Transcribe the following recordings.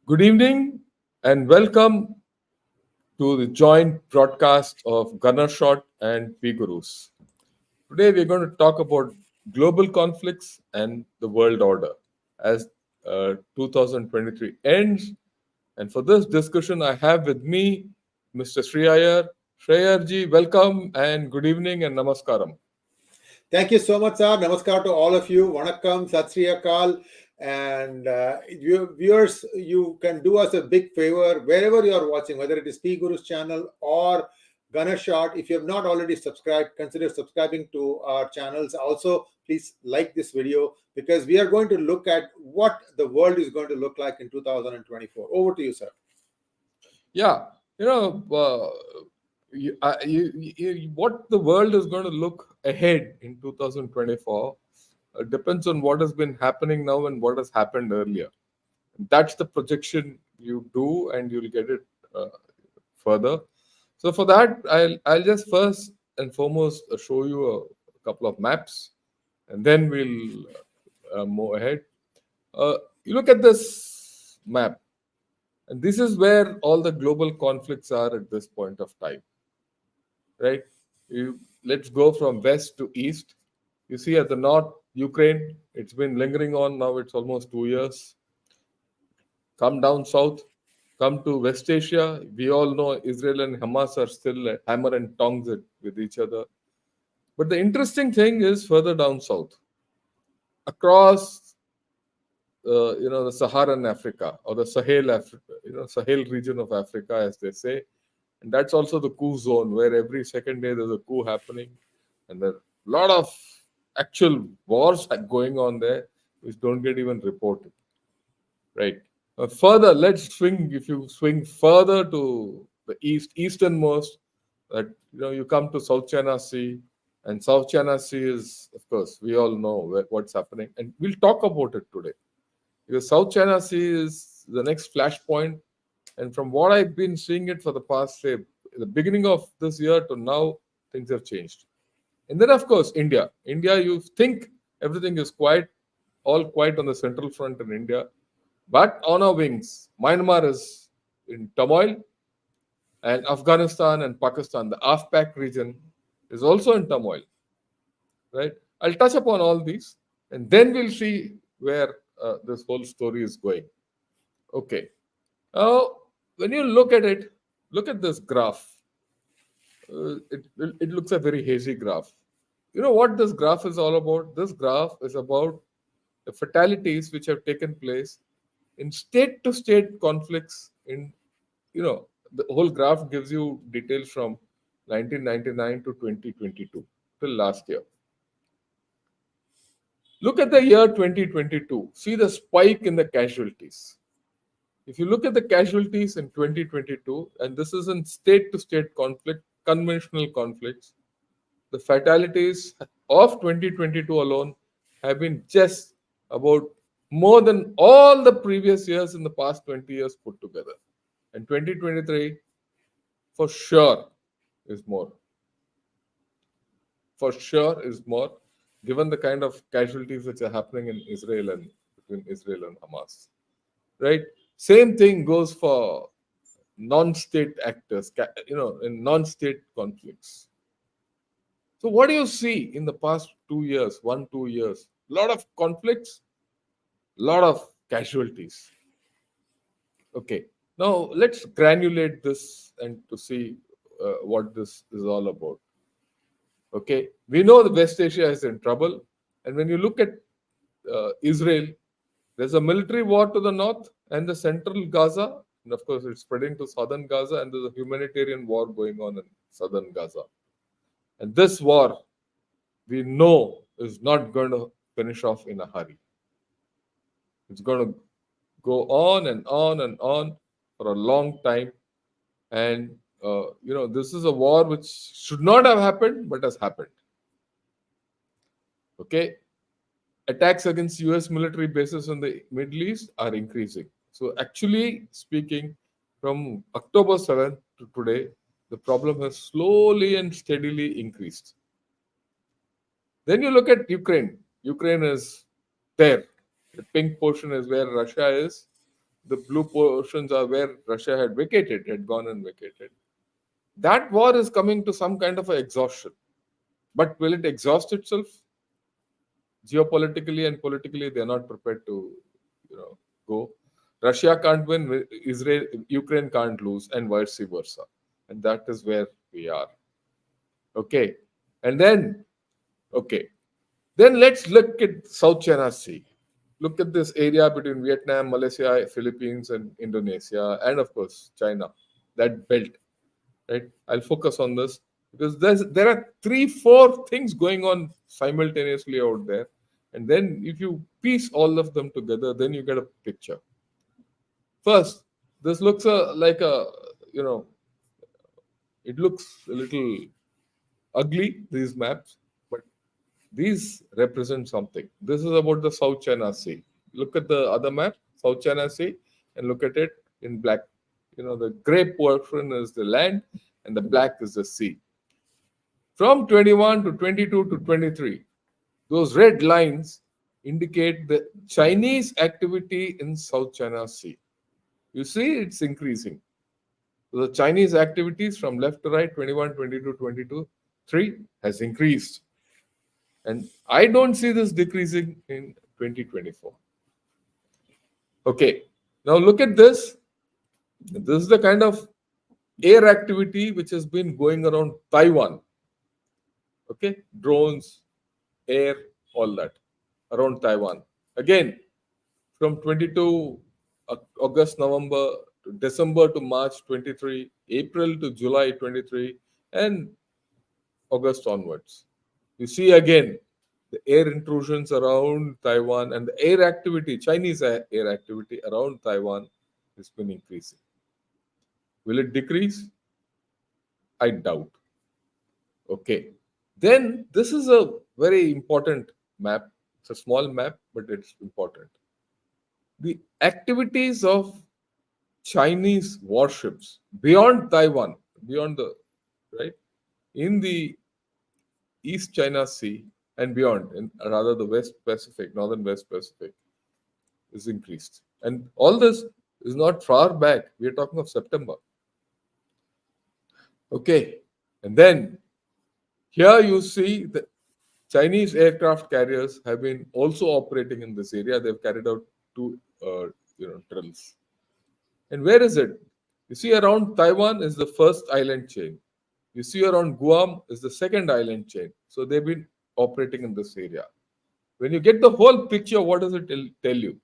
Good evening and welcome to the joint broadcast of 𝗤𝙧𝙤𝘀 and PGurus. Today we're going to talk about global conflicts and the world order as 2023 ends. And for this discussion, I have with me Mr. Sree Iyer. Sree Iyerji, welcome and good evening and namaskaram. Thank you so much, sir. Namaskar to all of you. Vanakkam, 𝗤𝙧𝙤𝘀𝘅 𝗂𝑚. And viewers, you can do us a big favor wherever you are watching, whether it is PGurus channel or 𝗤𝙧𝙤𝘀. If you have not already subscribed, consider subscribing to our channels. Also, please like this video because we are going to look at what the world is going to look like in 2024. Over to you, sir. Yeah, what the world is going to look ahead in 2024 depends on what has been happening now and what has happened earlier. That's the projection you do, and you'll get it further. So for that, I'll just first and foremost show you a couple of maps, and then we'll move ahead. You look at this map, and this is where all the global conflicts are at this point of time, right? Let's go from west to east. You see at the north, Ukraine, it's been lingering on now, it's almost 2 years. Come down south, come to West Asia. We all know Israel and Hamas are still at hammer and tongs with each other. But the interesting thing is further down south, across the Saharan Africa or the Sahel Africa, Sahel region of Africa, as they say. And that's also the coup zone where every second day there's a coup happening. And there are a lot of actual wars going on there which don't get even reported, right? Further, if you swing further to the easternmost, that you come to South China Sea, and South China Sea is, of course, we all know what's happening, and we'll talk about it today. Because South China Sea is the next flashpoint, and from what I've been seeing it for the past, say, the beginning of this year to now, things have changed. And then, of course, India. India, you think everything is all quiet on the central front in India. But on our wings, Myanmar is in turmoil, and Afghanistan and Pakistan, the AFPAC region, is also in turmoil, right? I'll touch upon all these, and then we'll see where this whole story is going. Okay. Now, when you look at it, look at this graph. It looks a very hazy graph. You know what this graph is all about? This graph is about the fatalities which have taken place in state-to-state conflicts. The whole graph gives you details from 1999 to 2022 till last year. Look at the year 2022. See the spike in the casualties. If you look at the casualties in 2022, and this is in state-to-state conflict, conventional conflicts, the fatalities of 2022 alone have been just about more than all the previous years in the past 20 years put together. And 2023, for sure, is more. For sure is more, given the kind of casualties which are happening in Israel and between Israel and Hamas. Right? Same thing goes for non-state actors, in non-state conflicts. So what do you see in the past 2 years, 2 years? A lot of conflicts, a lot of casualties. Okay, now let's granulate this and to see what this is all about. Okay, we know the West Asia is in trouble, and when you look at Israel, there's a military war to the north and the central Gaza, and of course it's spreading to southern Gaza, and there's a humanitarian war going on in southern Gaza. And this war, we know, is not going to finish off in a hurry. It's going to go on and on and on for a long time. And, this is a war which should not have happened, but has happened. Okay? Attacks against US military bases in the Middle East are increasing. So actually speaking, from October 7th to today, the problem has slowly and steadily increased. Then you look at Ukraine. Ukraine is there. The pink portion is where Russia is. the blue portions are where Russia had gone and vacated. That war is coming to some kind of an exhaustion. But will it exhaust itself? Geopolitically and politically, they're not prepared to, go. Russia can't win, Ukraine can't lose, and vice versa. And that is where we are. Okay. And then, let's look at South China Sea. Look at this area between Vietnam, Malaysia, Philippines, and Indonesia, and of course, China, that belt. Right? I'll focus on this because there are 3-4 things going on simultaneously out there. And then if you piece all of them together, then you get a picture. First, this looks like it looks a little ugly, these maps, but these represent something. This is about the South China Sea. Look at the other map, South China Sea, and look at it in black. The gray portion is the land and the black is the sea. From 21 to 22 to 23, those red lines indicate the Chinese activity in South China Sea. You see, it's increasing. So the Chinese activities from left to right, 21, 22, 22, 3 has increased. And I don't see this decreasing in 2024. Okay, now look at this. This is the kind of air activity which has been going around Taiwan. Okay, drones, air, all that around Taiwan. Again, from 22 August, November, to December to March 23, April to July 23, and August onwards. You see again the air intrusions around Taiwan and the air activity, Chinese air activity around Taiwan has been increasing. Will it decrease? I doubt. Okay. Then this is a very important map. It's a small map, but it's important. The activities of Chinese warships beyond Taiwan, beyond the, right, in the East China Sea and beyond, rather the West Pacific, Northern West Pacific, is increased. And all this is not far back. We are talking of September. Okay. And then here you see the Chinese aircraft carriers have been also operating in this area. They've carried out 2 drills. And where is it? You see around Taiwan is the first island chain. You see around Guam is the second island chain. So they've been operating in this area. When you get the whole picture, what does it tell you?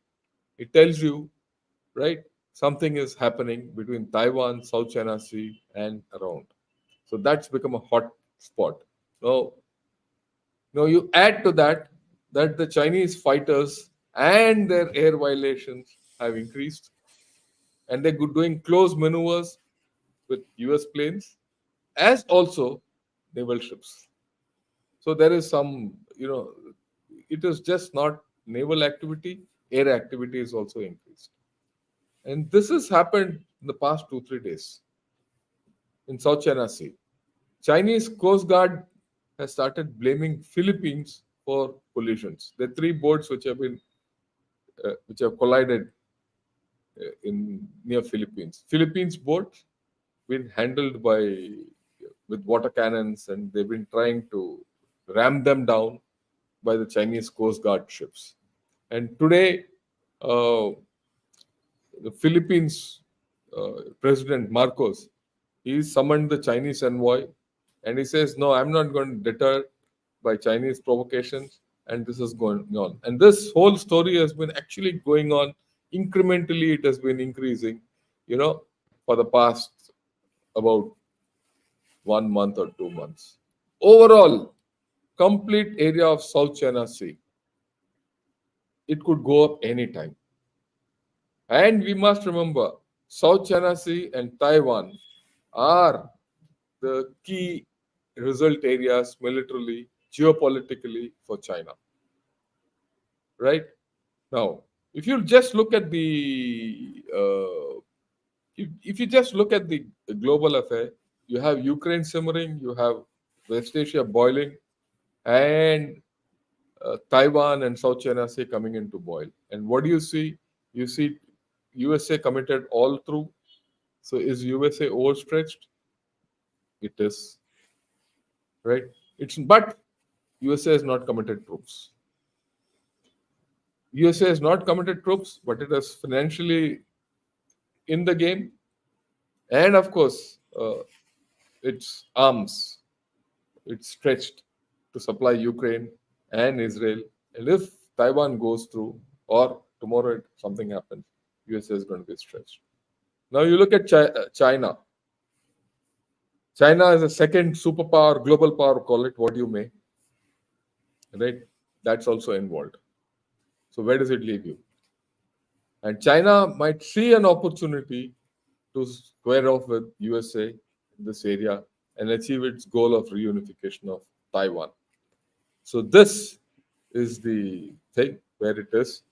It tells you, right, something is happening between Taiwan, South China Sea, and around. So that's become a hot spot. Now you add to that the Chinese fighters and their air violations have increased, and they're doing close maneuvers with US planes as also naval ships. So there is some, it is just not naval activity, air activity is also increased. And this has happened in the past 2-3 days in South China Sea. Chinese Coast Guard has started blaming Philippines for collisions. There are 3 boats which have collided in near Philippines. Philippines boats been handled with water cannons, and they've been trying to ram them down by the Chinese Coast Guard ships. And today, the Philippines President Marcos, he summoned the Chinese envoy, and he says, "No, I'm not going to deter by Chinese provocations," and this is going on. And this whole story has been actually going on incrementally. It has been increasing, for the past about 1 month or 2 months. Overall, complete area of South China Sea, it could go up anytime. And we must remember, South China Sea and Taiwan are the key result areas militarily, geopolitically for China. Right? Now, if you just look at the global affair, you have Ukraine simmering, you have West Asia boiling, and Taiwan and South China Sea coming into boil. And what do you see? You see USA committed all through. So is USA overstretched? It is, right? But USA has not committed troops. USA has not committed troops, but it is financially in the game, and of course, its arms, it's stretched to supply Ukraine and Israel. And if Taiwan goes through, or tomorrow something happens, USA is going to be stretched. Now you look at China. China is a second superpower, global power, call it what you may. Right? That's also involved. So where does it leave you? And China might see an opportunity to square off with USA in this area and achieve its goal of reunification of Taiwan. So this is the thing where it is.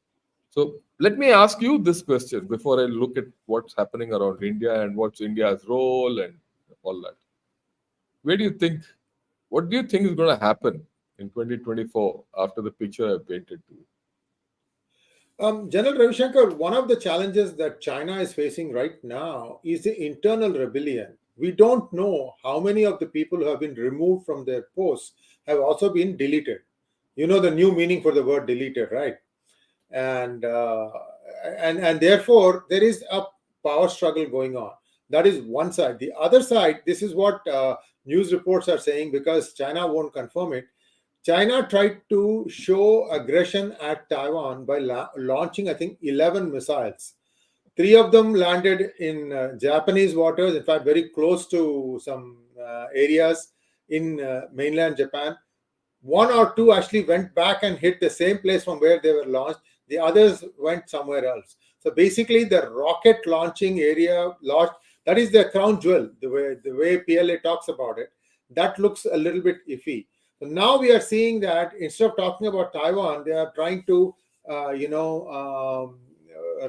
So let me ask you this question before I look at what's happening around India and what's India's role and all that. What do you think is going to happen in 2024 after the picture I've painted to you? General Ravi Shankar, one of the challenges that China is facing right now is the internal rebellion. We don't know how many of the people who have been removed from their posts have also been deleted. You know the new meaning for the word deleted, right? And therefore there is a power struggle going on. That is one side. The other side, this is what news reports are saying, because China won't confirm it. China tried to show aggression at Taiwan by launching, I think, 11 missiles. 3 of them landed in Japanese waters, in fact, very close to some areas in mainland Japan. 1 or 2 actually went back and hit the same place from where they were launched. The others went somewhere else. So basically, the rocket launching area launched, that is the crown jewel, the way PLA talks about it. That looks a little bit iffy. So now we are seeing that instead of talking about Taiwan, they are trying to,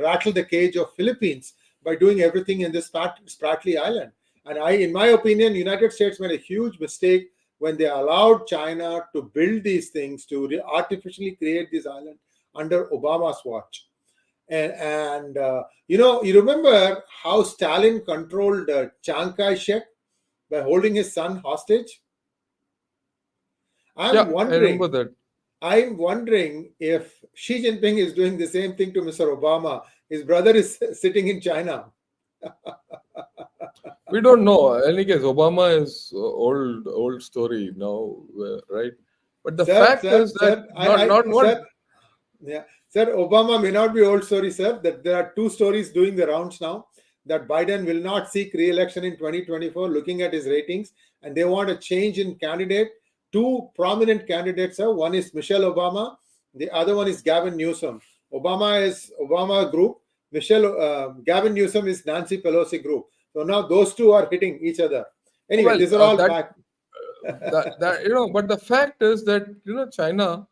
rattle the cage of Philippines by doing everything in this Spratly Island. And in my opinion, United States made a huge mistake when they allowed China to build these things, to artificially create this island under Obama's watch. And you remember how Stalin controlled Chiang Kai-shek by holding his son hostage? I remember that. I'm wondering if Xi Jinping is doing the same thing to Mr. Obama. His brother is sitting in China. We don't know. In any case, Obama is old story now, right? But the fact is that Sir, Obama may not be old story, sir. That there are 2 stories doing the rounds now. That Biden will not seek re-election in 2024, looking at his ratings, and they want a change in candidate. 2 prominent candidates, sir. One is Michelle Obama, the other one is Gavin Newsom. Obama is Obama group. Gavin Newsom is Nancy Pelosi group. So now those 2 are hitting each other. Anyway, these are all back. But the fact is that China.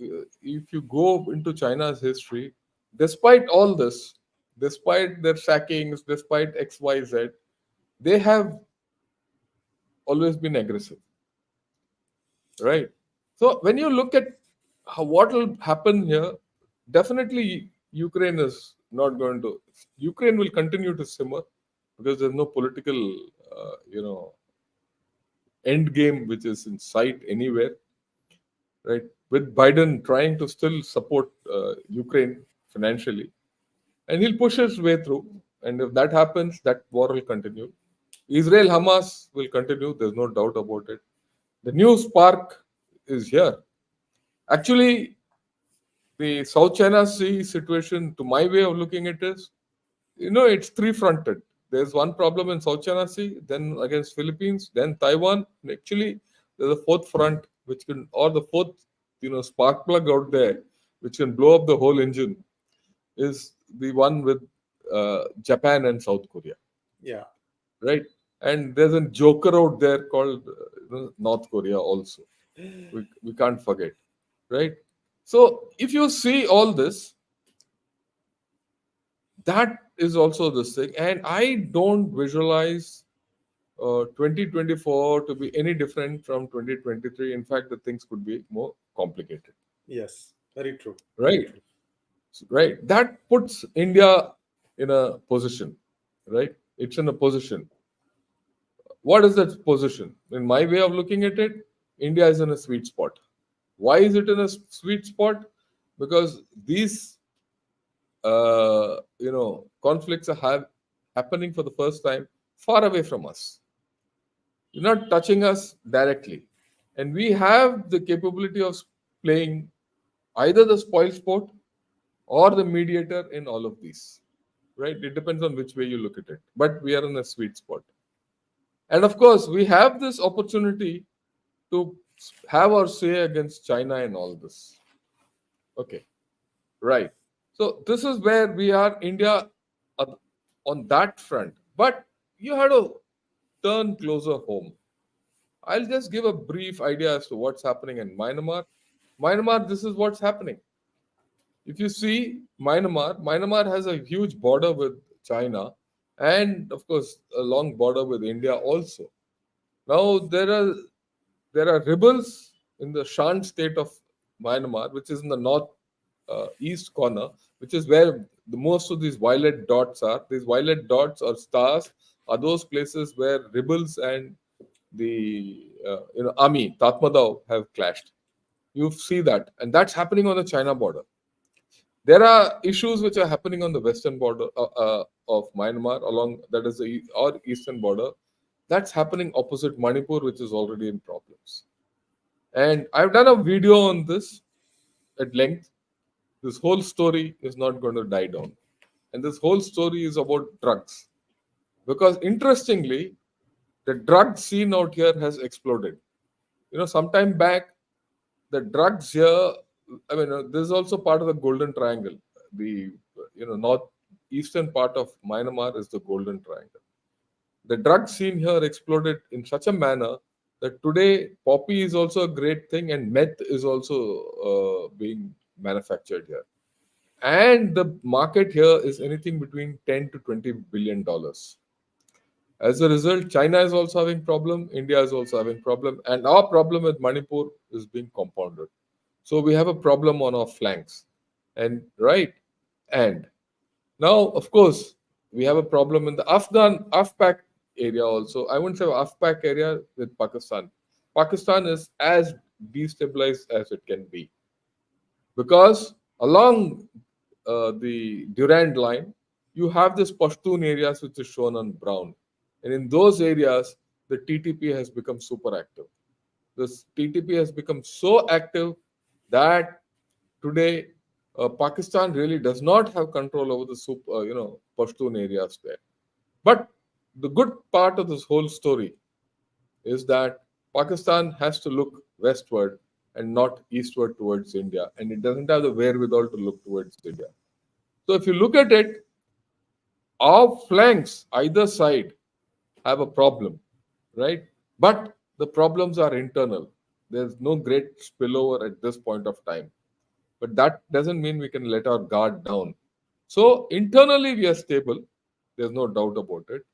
If you go into China's history, despite all this, despite their sackings, despite X, Y, Z, they have always been aggressive, right? So when you look at what will happen here, definitely Ukraine will continue to simmer because there's no political, end game which is in sight anywhere, right? With Biden trying to still support Ukraine financially, and he'll push his way through. And if that happens, that war will continue. Israel-Hamas will continue. There's no doubt about it. The new spark is here. Actually, the South China Sea situation, to my way of looking at it, is, it's 3-fronted. There's one problem in South China Sea, then against Philippines, then Taiwan. And actually, there's a 4th front, or the 4th, spark plug out there, which can blow up the whole engine, is the one with Japan and South Korea. Yeah. Right? And there's a joker out there called North Korea also. We can't forget. Right? So if you see all this, that is also this thing. And I don't visualize 2024 to be any different from 2023. In fact, the things could be more complicated. Yes, very true. Right. right? That puts India in a position, right? It's in a position. What is that position? In my way of looking at it, India is in a sweet spot. Why is it in a sweet spot? Because these conflicts are happening for the first time far away from us. You're not touching us directly. And we have the capability of playing either the spoil sport or the mediator in all of these. Right? It depends on which way you look at it. But we are in a sweet spot. And of course, we have this opportunity to have our say against China in all this. Okay. Right. So this is where we are, India, on that front. But you had to turn closer home. I'll just give a brief idea as to what's happening in Myanmar. Myanmar, this is what's happening. If you see Myanmar has a huge border with China and, of course, a long border with India also. Now, there are rebels in the Shan state of Myanmar, which is in the north east corner, which is where most of these violet dots are. These violet dots or stars are those places where rebels and the army, 𝗤𝙗𝘗𝘗, have clashed. You see that, and that's happening on the China border. There are issues which are happening on the western border of Myanmar, along that is or eastern border. That's happening opposite Manipur, which is already in problems. And I've done a video on this at length. This whole story is not going to die down. And this whole story is about drugs. Because interestingly, the drug scene out here has exploded. Sometime back, the drugs here, this is also part of the Golden Triangle. The northeastern part of Myanmar is the Golden Triangle. The drug scene here exploded in such a manner that today poppy is also a great thing and meth is also being manufactured here. And the market here is anything between $10 to $20 billion. As a result, China is also having problem, India is also having problem, and our problem with Manipur is being compounded. So we have a problem on our flanks. And now, of course, we have a problem in the AFPAC area also. I wouldn't say AFPAC area with Pakistan. Pakistan is as destabilized as it can be. Because along the Durand line, you have this Pashtun areas which is shown on brown. And in those areas, the TTP has become super active. This TTP has become so active that today Pakistan really does not have control over the Pashtun areas there. But the good part of this whole story is that Pakistan has to look westward and not eastward towards India, and it doesn't have the wherewithal to look towards India. So if you look at it, our flanks, either side, have a problem, right? But the problems are internal. There's no great spillover at this point of time. But that doesn't mean we can let our guard down. So internally we are stable. There's no doubt about it.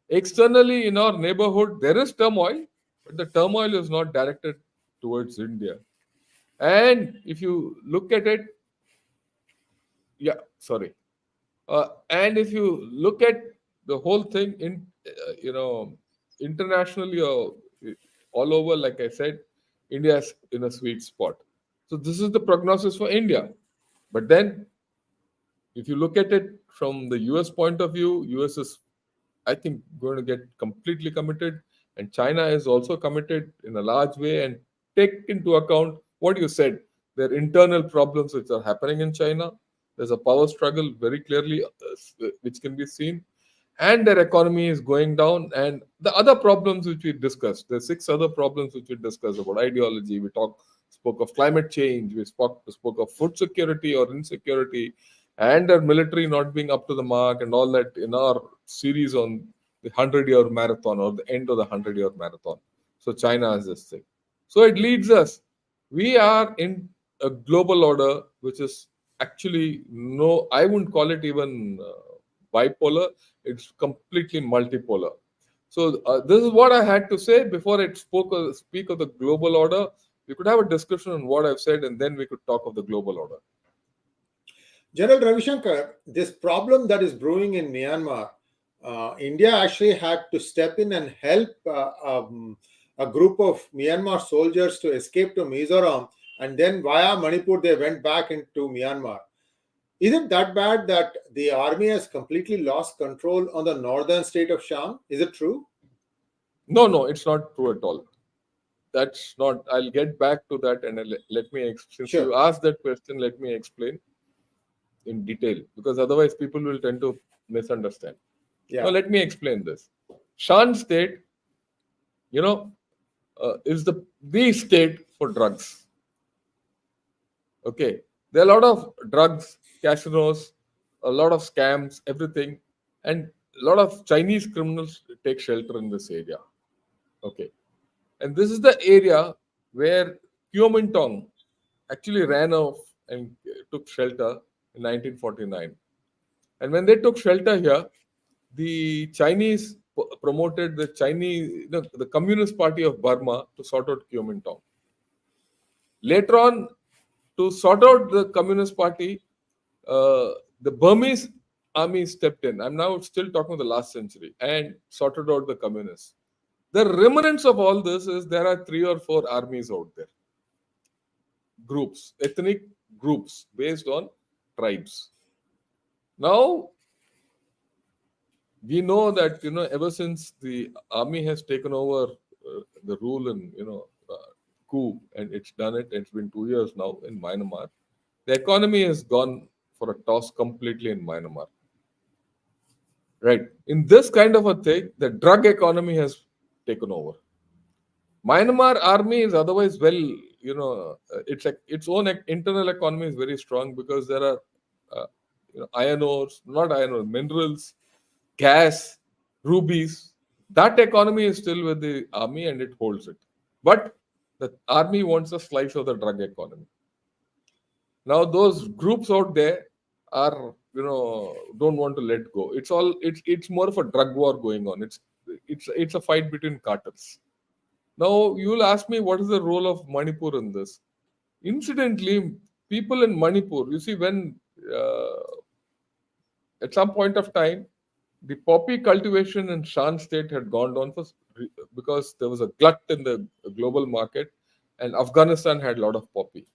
Externally in our neighborhood, there is turmoil, but the turmoil is not directed towards India. And if you look at it, and if you look at the whole thing internationally or all over, like I said, India is in a sweet spot. So this is the prognosis for India. But then, if you look at it from the US point of view, US is, I think, going to get completely committed, and China is also committed in a large way. And take into account what you said, there are internal problems which are happening in China. There's a power struggle very clearly, which can be seen, and their economy is going down. And the other problems which we discussed, there's 6 other problems which we discussed about ideology. We spoke of climate change. We spoke of food security or insecurity, and their military not being up to the mark, and all that in our series on the 100-year marathon or the end of the 100-year marathon. So China has this thing. So it leads us. We are in a global order which is actually I wouldn't call it even bipolar. It's completely multipolar. So this is what I had to say before I speak of the global order. We could have a discussion on what I've said, and then we could talk of the global order. General Ravi Shankar, this problem that is brewing in Myanmar, India actually had to step in and help a group of Myanmar soldiers to escape to Mizoram, and then via Manipur they went back into Myanmar. Is it that bad that the army has completely lost control on the northern state of Shan? Is it true? No, it's not true at all. That's not. I'll get back to that, and let me. Since Sure. you asked that question, let me explain in detail, because otherwise people will tend to misunderstand. Yeah. Now, let me explain this. Shan State, is the state for drugs. Okay, there are a lot of drugs, casinos, a lot of scams, everything, and a lot of Chinese criminals take shelter in this area. Okay, and this is the area where Kuomintang actually ran off and took shelter in 1949. And when they took shelter here, the Chinese promoted the Communist Party of Burma to sort out Kuomintang. Later on, to sort out the Communist Party, the Burmese army stepped in. I'm now still talking of the last century, and sorted out the communists. The remnants of all this is there are 3 or 4 armies out there, groups, ethnic groups based on tribes. Now, we know that ever since the army has taken over the rule in coup, and it's done it. It's been 2 years now in Myanmar. The economy has gone for a toss completely in Myanmar. Right. In this kind of a thing, the drug economy has taken over. Myanmar army is otherwise its own internal economy is very strong, because there are iron ores, not iron ore, minerals, gas, rubies. That economy is still with the army and it holds it. But the army wants a slice of the drug economy. Now those groups out there are don't want to let go. It's more of a drug war going on. It's a fight between cartels. Now you will ask me, what is the role of Manipur in this? Incidentally, people in Manipur, you see, when at some point of time, the poppy cultivation in Shan State had gone down because there was a glut in the global market, and Afghanistan had a lot of poppy.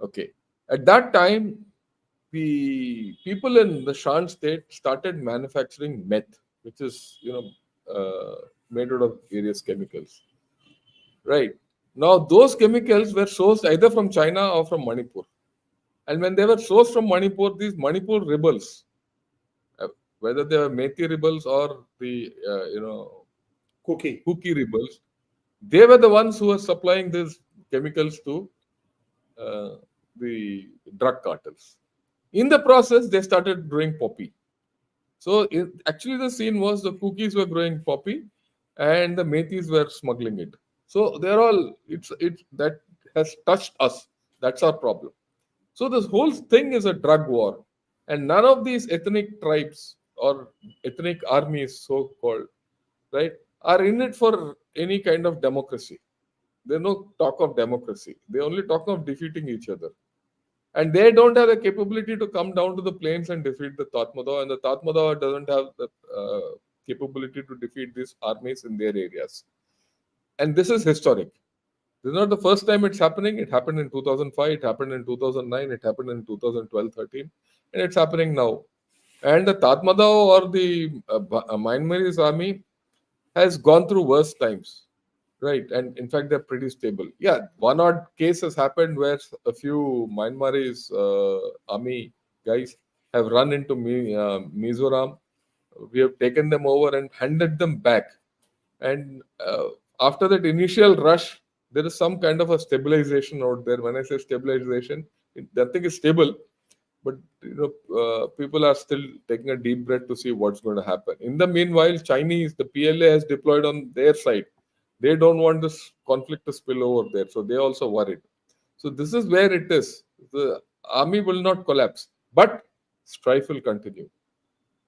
Okay. At that time, the people in the Shan State started manufacturing meth, which is made out of various chemicals. Right. Now, those chemicals were sourced either from China or from Manipur. And when they were sourced from Manipur, these Manipur rebels, whether they were Methi rebels or the Kuki rebels, they were the ones who were supplying these chemicals to the drug cartels. In the process, they started growing poppy. So actually, the scene was the Kukis were growing poppy, and the Methis were smuggling it. So they're all it's that has touched us. That's our problem. So this whole thing is a drug war, and none of these ethnic tribes or ethnic armies, so called, right, are in it for any kind of democracy. There's no talk of democracy. They only talk of defeating each other. And they don't have the capability to come down to the plains and defeat the 𝗤𝘅𝘅, and the 𝗤𝘅𝘅 doesn't have the capability to defeat these armies in their areas. And this is historic. This is not the first time it's happening. It happened in 2005, it happened in 2009, it happened in 2012-13, and it's happening now. And the 𝗤𝘅𝘅 or the Myanmarese army has gone through worse times. Right, and in fact, they're pretty stable. Yeah, one odd case has happened where a few Myanmarese army guys have run into Mizoram. We have taken them over and handed them back. And after that initial rush, there is some kind of a stabilization out there. When I say stabilization, nothing is stable, but people are still taking a deep breath to see what's going to happen. In the meanwhile, the PLA has deployed on their side. They don't want this conflict to spill over there, so they also worried. So this is where it is. The army will not collapse, but strife will continue.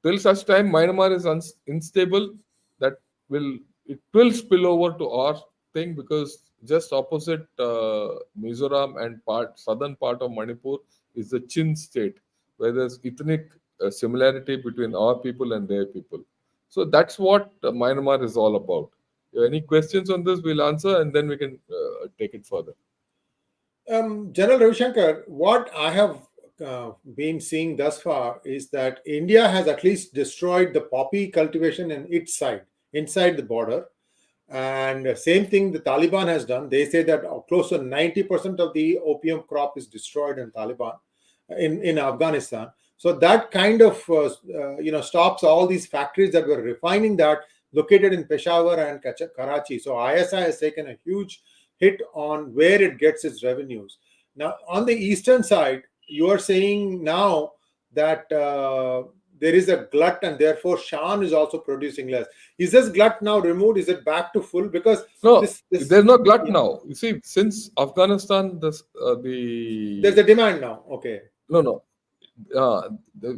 Till such time Myanmar is unstable, that it will spill over to our thing, because just opposite Mizoram and southern part of Manipur is the Chin state, where there's ethnic similarity between our people and their people. So that's what Myanmar is all about. Any questions on this, we'll answer, and then we can take it further. General Ravi Shankar, what I have been seeing thus far is that India has at least destroyed the poppy cultivation in its side, inside the border. And same thing the Taliban has done. They say that close to 90% of the opium crop is destroyed in Taliban, in Afghanistan. So that kind of stops all these factories that were refining that, located in Peshawar and Karachi. So ISI has taken a huge hit on where it gets its revenues. Now, on the eastern side, you are saying now that there is a glut, and therefore Shan is also producing less. Is this glut now removed? Is it back to full? Because no, there's no glut now. You see, since Afghanistan, there's a demand now. Okay. No.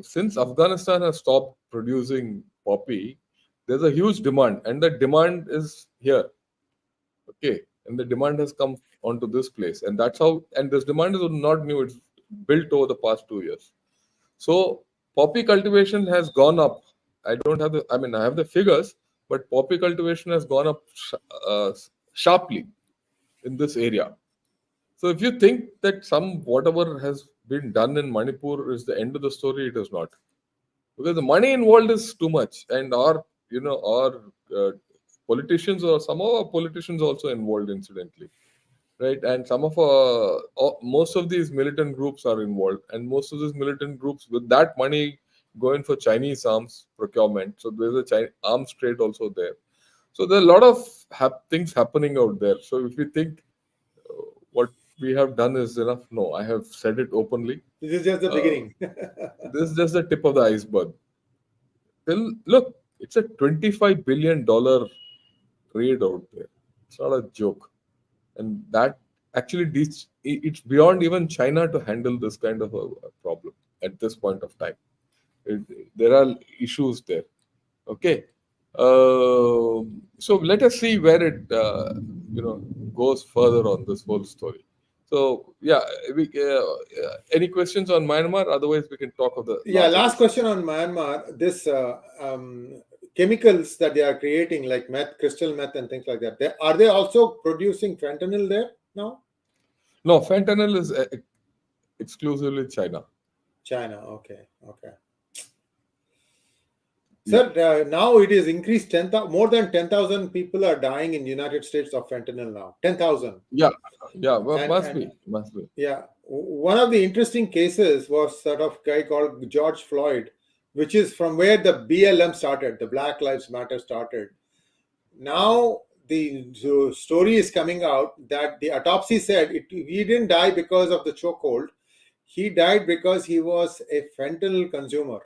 Since Afghanistan has stopped producing poppy, there's a huge demand, and the demand is here. Okay, and the demand has come onto this place, and that's how. And this demand is not new; it's built over the past 2 years. So poppy cultivation has gone up. I have the figures, but poppy cultivation has gone up sharply in this area. So if you think that whatever has been done in Manipur is the end of the story, it is not. Because the money involved is too much, and our politicians, or some of our politicians also involved, incidentally. Right, and most of these militant groups are involved, and most of these militant groups, with that money, going for Chinese arms procurement. So there's a arms trade also there. So there are a lot of things happening out there. So if you think what we have done is enough, no, I have said it openly. This is just the beginning. This is just the tip of the iceberg. Look, it's a $25 billion trade out there. It's not a joke. And that actually, it's beyond even China to handle this kind of a problem at this point of time. There are issues there. Okay. So let us see where it goes further on this whole story. So yeah, any questions on Myanmar? Otherwise, we can talk of the last question on Myanmar. This chemicals that they are creating, like meth, crystal meth, and things like that. Are they also producing fentanyl there now? No, fentanyl is exclusively China. China, okay. Sir, now it is increased. More than 10,000 people are dying in the United States of fentanyl now. 10,000. Yeah. Well, must be. Yeah. One of the interesting cases was sort of guy called George Floyd, which is from where the BLM started, the Black Lives Matter started. Now the story is coming out that the autopsy said he didn't die because of the chokehold. He died because he was a fentanyl consumer.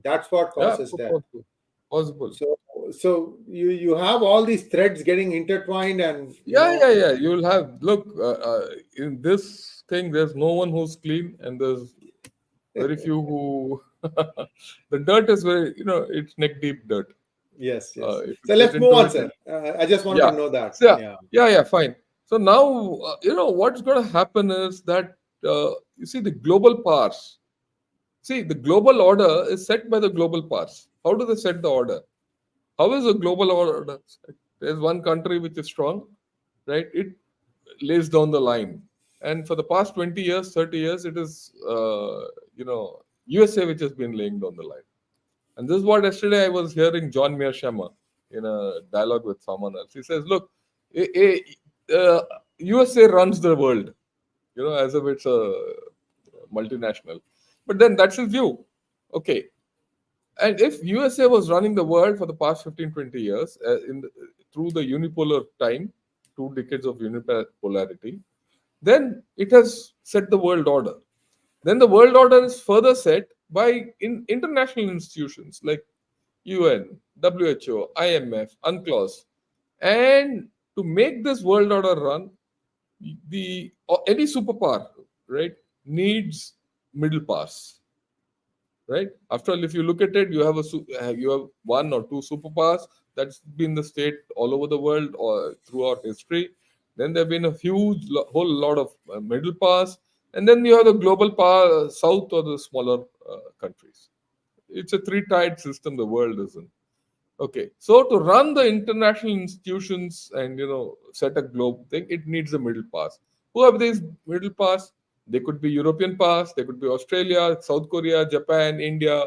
That's what causes death. Possible. So you have all these threads getting intertwined, and yeah. You'll have in this thing. There's no one who's clean, and there's very few who. The dirt is very, it's neck deep dirt. Yes. So let's move on, sir. I just want to know that. Yeah, fine. So now, what's going to happen is that you see the global powers. See, the global order is set by the global powers. How do they set the order? How is the global order set? There's one country which is strong, right? It lays down the line. And for the past 20 years, 30 years, it is, USA which has been laying down the line. And this is what yesterday I was hearing John Mearsheimer in a dialogue with someone else. He says, look, USA runs the world, as if it's a multinational. But then that's his view. Okay. And if USA was running the world for the past 15, 20 years, through the unipolar time, 2 decades of unipolarity, then it has set the world order. Then the world order is further set by international institutions like UN, WHO, IMF, UNCLOS. And to make this world order run, any superpower, right, needs middle powers. Right? After all, if you look at it, you have 1 or 2 superpowers that's been the state all over the world or throughout history. Then there have been a whole lot of middle powers, And then you have the global power south or the smaller countries. It's a three-tied system the world is in. Okay, so to run the international institutions and set a globe thing, it needs a middle pass. Who have these middle pass? They could be European pass, they could be Australia, South Korea, Japan, India,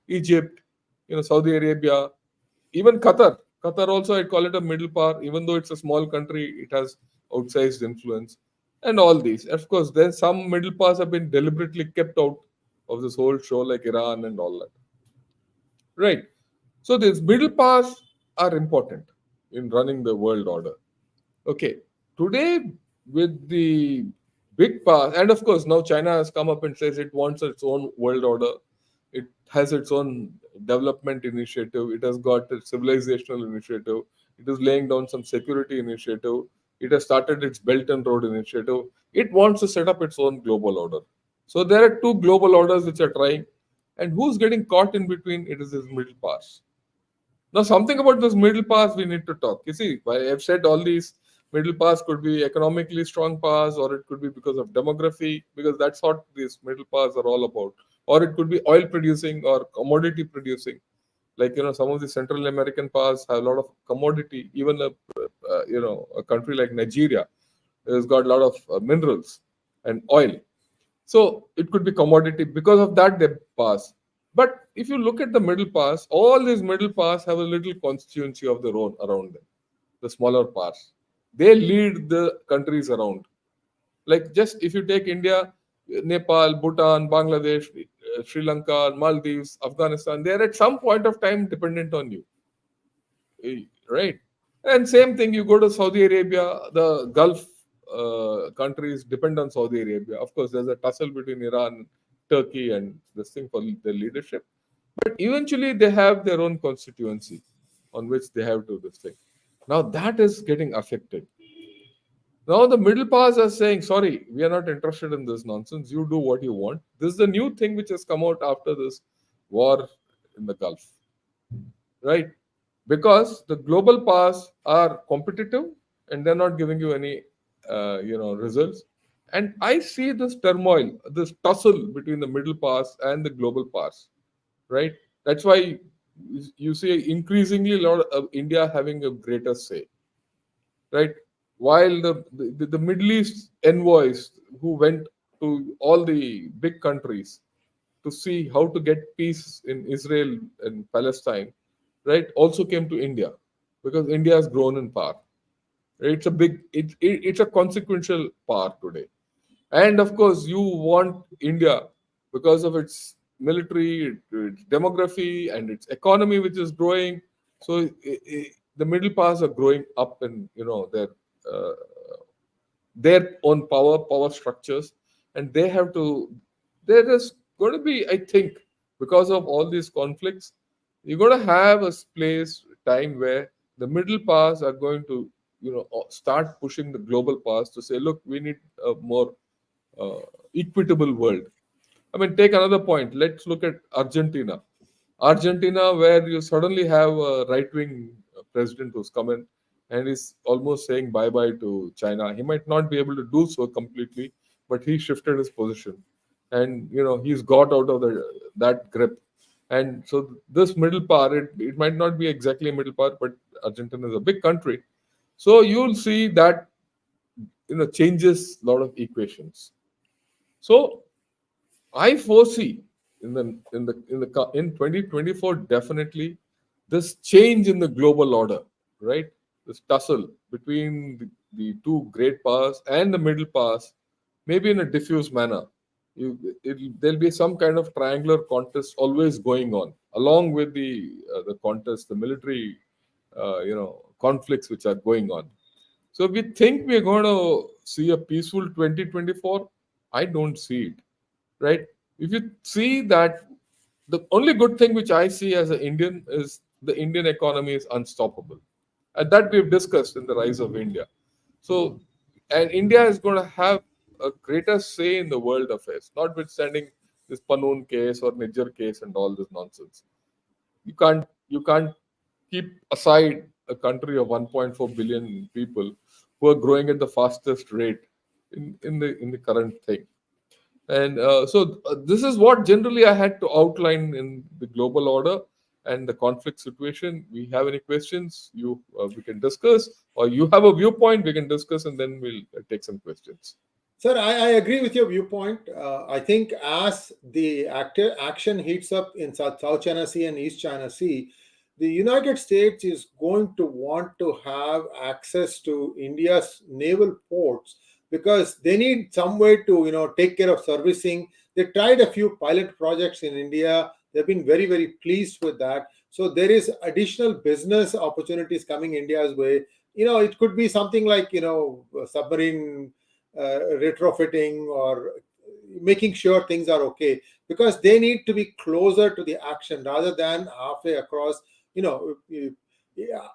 Egypt, Saudi Arabia, even Qatar. Qatar also, I call it a middle power, even though it's a small country, it has outsized influence. And all these. Of course, then some middle powers have been deliberately kept out of this whole show, like Iran and all that. Right. So these middle powers are important in running the world order. Okay. Today, with the big powers, and of course, now China has come up and says it wants its own world order. It has its own development initiative. It has got a civilizational initiative. It is laying down some security initiative. It has started its Belt and Road initiative. It wants to set up its own global order. So there are two global orders which are trying. And who's getting caught in between? It is this middle pass. Now, something about this middle pass we need to talk. You see, I've said all these middle pass could be economically strong pass, or it could be because of demography, because that's what these middle pass are all about. Or it could be oil producing or commodity producing. Like, some of the Central American pass have a lot of commodity. Even a country like Nigeria has got a lot of minerals and oil. So it could be commodity. Because of that, they pass. But if you look at the middle pass, all these middle pass have a little constituency of their own around them, the smaller pass. They lead the countries around. Like, just if you take India, Nepal, Bhutan, Bangladesh, Sri Lanka, Maldives, Afghanistan, they are at some point of time dependent on you. Right? And same thing, you go to Saudi Arabia, the Gulf countries depend on Saudi Arabia. Of course, there's a tussle between Iran, Turkey, and this thing for the leadership. But eventually, they have their own constituency on which they have to this thing. Now, that is getting affected. Now, the middle powers are saying, sorry, we are not interested in this nonsense. You do what you want. This is the new thing which has come out after this war in the Gulf. Right? Because the global powers are competitive and they're not giving you any results. And I see this turmoil, this tussle between the middle powers and the global powers. Right? That's why you see increasingly a lot of India having a greater say. Right? While the Middle East envoys who went to all the big countries to see how to get peace in Israel and Palestine, right, also came to India, because India has grown in power. It's a it's a consequential power today. And of course, you want India because of its military, its demography, and its economy, which is growing. So the middle powers are growing up in uh, their own power structures, and they have to. There is going to be, I think, because of all these conflicts, you're going to have a place time where the middle powers are going to start pushing the global powers to say, look, we need a more uh, equitable world. I mean, take another point. Let's look at Argentina, where you suddenly have a right-wing president who's come in and is almost saying bye-bye to China. He might not be able to do so completely, but he shifted his position, and he's got out of that grip. And so this middle power, it might not be exactly a middle power, but Argentina is a big country, so you'll see that changes a lot of equations. So I foresee in 2024 definitely this change in the global order, right? This tussle between the two great powers and the middle powers, maybe in a diffuse manner. There'll be some kind of triangular contest always going on, along with the contest, the military, conflicts which are going on. So we think we're going to see a peaceful 2024. I don't see it, right? If you see that, the only good thing which I see as an Indian is the Indian economy is unstoppable. And that we've discussed in the rise of India. So, and India is going to have a greater say in the world affairs, notwithstanding this Panoon case or Niger case and all this nonsense. You can't keep aside a country of 1.4 billion people who are growing at the fastest rate in the current thing. And this is what generally I had to outline in the global order and the conflict situation. We have any questions? We can discuss, or you have a viewpoint, we can discuss, and then we'll take some questions. Sir, I agree with your viewpoint. I think as the action heats up in South China Sea and East China Sea, the United States is going to want to have access to India's naval ports because they need some way to take care of servicing. They tried a few pilot projects in India. They've been very, very pleased with that. So there is additional business opportunities coming India's way. It could be something like submarine retrofitting or making sure things are okay, because they need to be closer to the action rather than halfway across.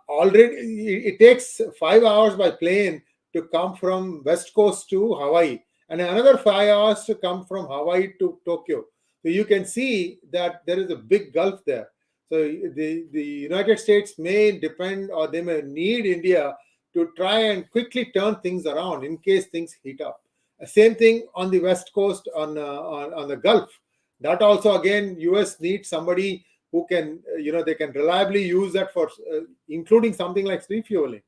Already it takes 5 hours by plane to come from West Coast to Hawaii, and another 5 hours to come from Hawaii to Tokyo. So you can see that there is a big gulf there. So the United States may depend, or they may need India to try and quickly turn things around in case things heat up. Same thing on the West Coast, on the Gulf. That also, again, US needs somebody who can, they can reliably use that for, including something like refueling.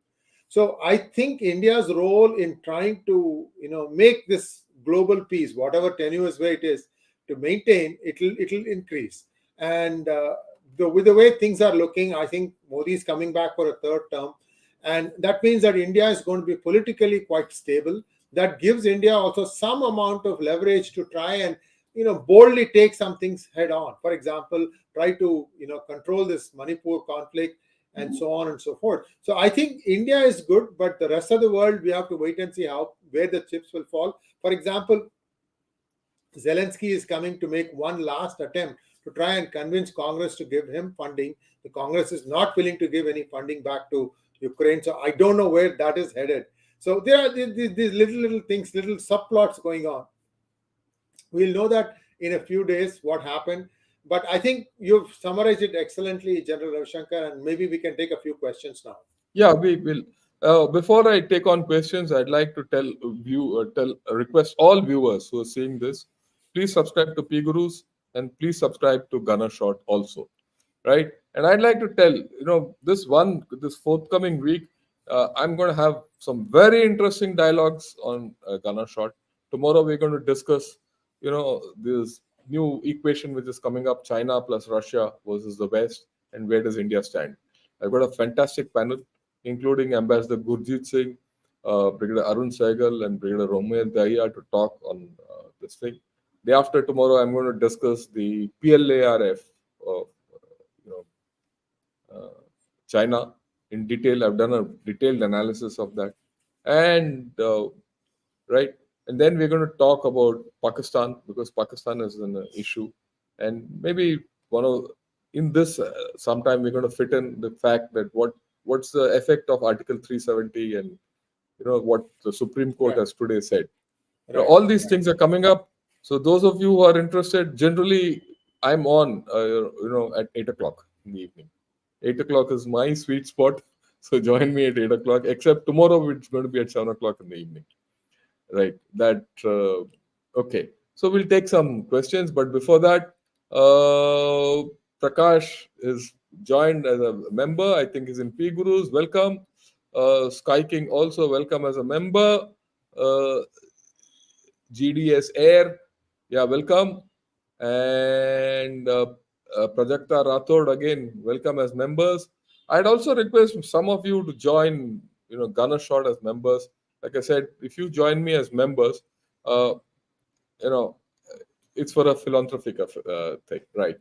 So I think India's role in trying to, make this global peace, whatever tenuous way it is, to maintain, it'll increase. And with the way things are looking, I think Modi is coming back for a third term. And that means that India is going to be politically quite stable. That gives India also some amount of leverage to try and, boldly take some things head on. For example, try to, control this Manipur conflict and so on and so forth. So I think India is good, but the rest of the world, we have to wait and see where the chips will fall. For example, Zelensky is coming to make one last attempt to try and convince Congress to give him funding. The Congress is not willing to give any funding back to Ukraine. So I don't know where that is headed. So there are these little things, little subplots going on. We'll know that in a few days what happened. But I think you've summarized it excellently, General Ravi Shankar, and maybe we can take a few questions now. Yeah, we will. Before I take on questions, I'd like to request all viewers who are seeing this, please subscribe to PGurus and please subscribe to 𝗤𝙧𝙤𝘅 also, right? And I'd like to tell, this forthcoming week, I'm going to have some very interesting dialogues on 𝗤𝙧𝙤𝘅. Tomorrow we're going to discuss, this new equation which is coming up: China plus Russia versus the West, and where does India stand? I've got a fantastic panel, including Ambassador 𝗒𝙗𝙗, Brigadier Arun Sehgal, and Brigadier 𝗠𝗏 𝗖𝗍 to talk on this thing. Day after tomorrow, I'm going to discuss the PLARF of China in detail. I've done a detailed analysis of that, and right. And then we're going to talk about Pakistan, because Pakistan is an issue, and maybe in this sometime we're going to fit in the fact that what's the effect of Article 370, and what the Supreme Court has today said. Right. All these things are coming up. So those of you who are interested, generally I'm on at 8 o'clock in the evening. 8 o'clock is my sweet spot. So join me at 8 o'clock, except tomorrow it's going to be at 7 o'clock in the evening. Right. Okay. So we'll take some questions, but before that, Prakash is joined as a member. I think he's in PGurus. Welcome. Sky King also welcome as a member. GDS Air, yeah, welcome. And Prajakta Rathod, again, welcome as members. I'd also request some of you to join, 𝗤𝙧𝙤𝘅 as members. Like I said, if you join me as members, it's for a philanthropic thing, right?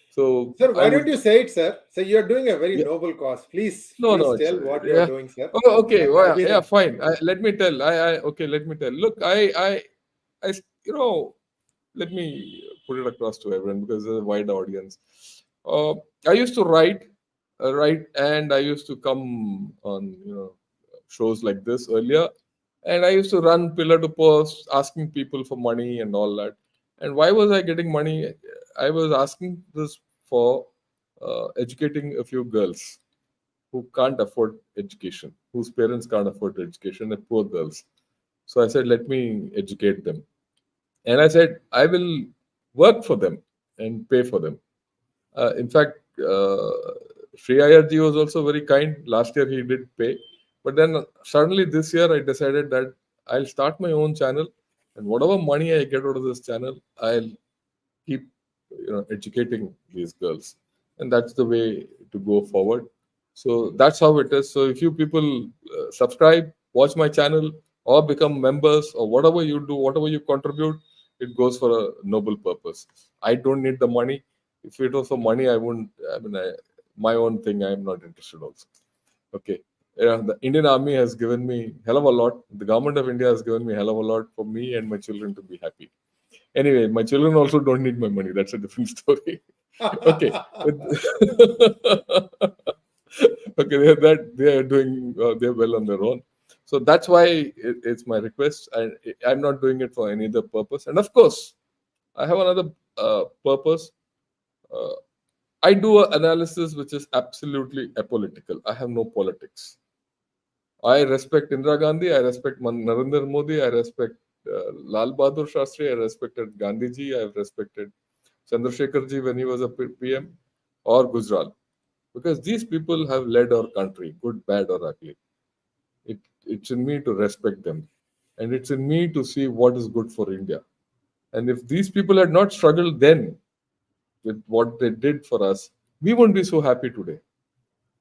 So, sir, why don't you say it, sir? So you're doing a very noble cause. Please tell what you're doing, sir. Oh, okay. Well, yeah, fine. Let me tell. Let me tell. Look, let me put it across to everyone because there's a wide audience. I used to write, and I used to come on, shows like this earlier, and I used to run pillar to post, asking people for money and all that. And why was I getting money? I was asking this for educating a few girls who can't afford education, whose parents can't afford education, and poor girls. So I said, let me educate them. And I said, I will work for them and pay for them. In fact, Sree Iyer ji was also very kind. Last year he did pay. But then suddenly this year I decided that I'll start my own channel, and whatever money I get out of this channel, I'll keep educating these girls, and that's the way to go forward. So that's how it is. So if you people subscribe, watch my channel, or become members, or whatever you do, whatever you contribute, it goes for a noble purpose. I don't need the money. If it was for money, I wouldn't. My own thing, I'm not interested also. Okay. The Indian Army has given me hell of a lot. The government of India has given me hell of a lot for me and my children to be happy. Anyway, my children also don't need my money. That's a different story. Okay. Okay, they are doing they're well on their own. So that's why it's my request. I'm not doing it for any other purpose. And of course, I have another purpose. I do an analysis which is absolutely apolitical. I have no politics. I respect Indira Gandhi. I respect Narendra Modi. I respect Lal Bahadur Shastri. I respected Gandhi ji. I have respected Chandrasekhar ji when he was a PM, or Gujral, because these people have led our country, good, bad, or ugly. It's in me to respect them, and it's in me to see what is good for India. And if these people had not struggled then with what they did for us, we wouldn't be so happy today.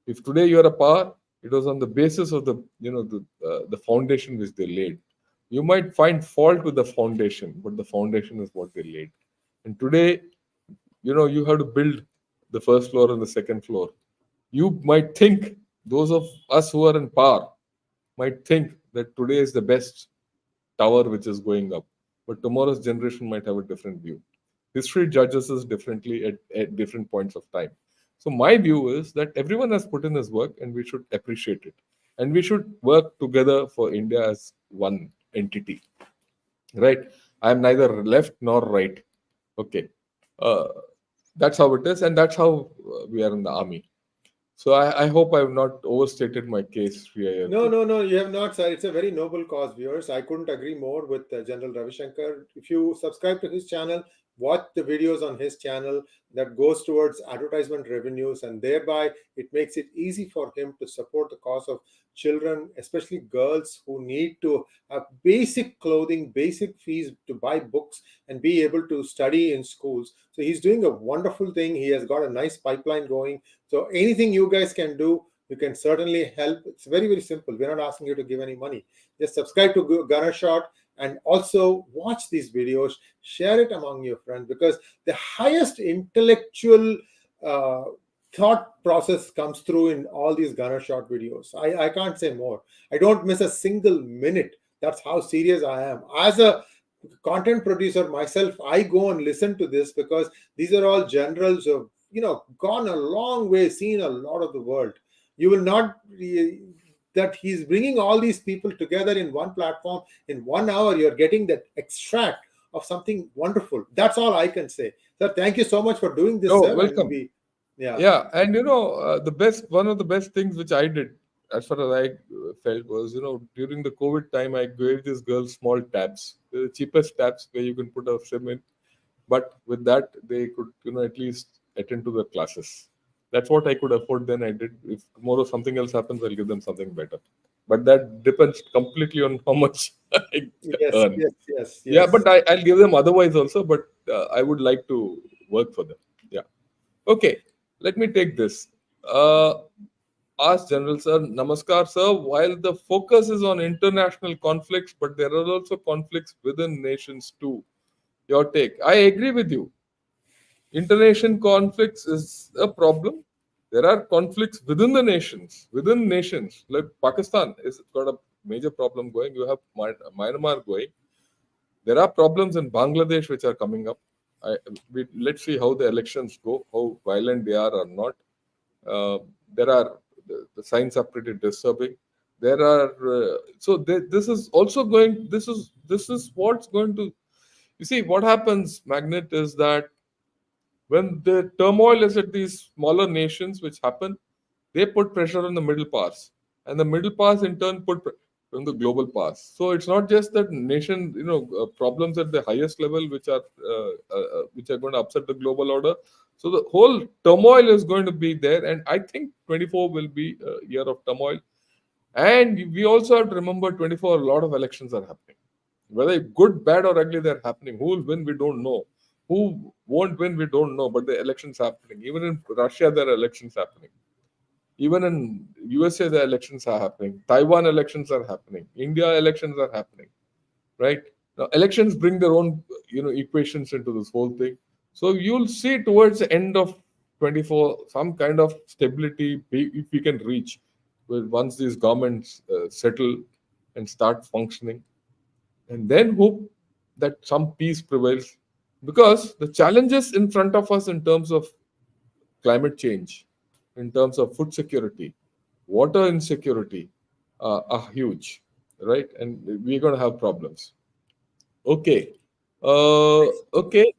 If today you are a power, it was on the basis of the foundation which they laid. You might find fault with the foundation, but the foundation is what they laid. And today, you have to build the first floor and the second floor. You might think, those of us who are in power might think that today is the best tower which is going up, but tomorrow's generation might have a different view. History judges us differently at different points of time. So my view is that everyone has put in his work and we should appreciate it. And we should work together for India as one entity. Right? I am neither left nor right. Okay. That's how it is, and that's how we are in the army. So I hope I have not overstated my case, Sree Iyer. No, you have not, sir. It's a very noble cause, viewers. I couldn't agree more with General Ravi Shankar. If you subscribe to his channel, watch the videos on his channel, that goes towards advertisement revenues, and thereby it makes it easy for him to support the cause of children, especially girls who need to have basic clothing, basic fees to buy books and be able to study in schools. So he's doing a wonderful thing. He has got a nice pipeline going. So anything you guys can do, you can certainly help. It's very, very simple. We're not asking you to give any money. Just subscribe to Gunner Shot and also watch these videos, share it among your friends, because the highest intellectual thought process comes through in all these Gunner Shot videos. I can't say more. I don't miss a single minute. That's how serious I am. As a content producer myself, I go and listen to this because these are all generals who have gone a long way, seen a lot of the world. You will not that he's bringing all these people together in one platform in 1 hour. You're getting that extract of something wonderful. That's all I can say. Sir, thank you so much for doing this. Oh, sir. welcome. Yeah, and one of the best things which I did, as far as I felt, was during the COVID time, I gave these girls small tabs, the cheapest tabs where you can put a SIM in, but with that they could at least attend to the classes. That's what I could afford then. I did. If tomorrow something else happens, I'll give them something better. But that depends completely on how much I earn. Yes. Yeah, but I'll give them otherwise also. But I would like to work for them. Yeah. Okay. Let me take this. Ask General Sir, Namaskar Sir. While the focus is on international conflicts, but there are also conflicts within nations too. Your take. I agree with you. International conflicts is a problem. There are conflicts within the nations, like Pakistan has got a major problem going. You have Myanmar going. There are problems in Bangladesh which are coming up. Let's see how the elections go, how violent they are or not. There are the signs are pretty disturbing. There are this is also going. This is what's going to. You see, what happens, Magnet, is that when the turmoil is at these smaller nations which happen, they put pressure on the middle powers. And the middle powers in turn from the global past. So it's not just that nation, problems at the highest level which are going to upset the global order. So the whole turmoil is going to be there, and I think 24 will be a year of turmoil. And we also have to remember 24, a lot of elections are happening. Whether good, bad, or ugly, they're happening. Who will win, we don't know. Who won't win, we don't know. But the elections happening. Even in Russia, there are elections happening. Even in USA, the elections are happening. Taiwan elections are happening. India elections are happening. Right? Now, elections bring their own, equations into this whole thing. So you'll see towards the end of 24 some kind of stability if we can reach once these governments settle and start functioning, and then hope that some peace prevails, because the challenges in front of us in terms of climate change, in terms of food security, water insecurity, are huge, right? And we're going to have problems. Okay. Okay.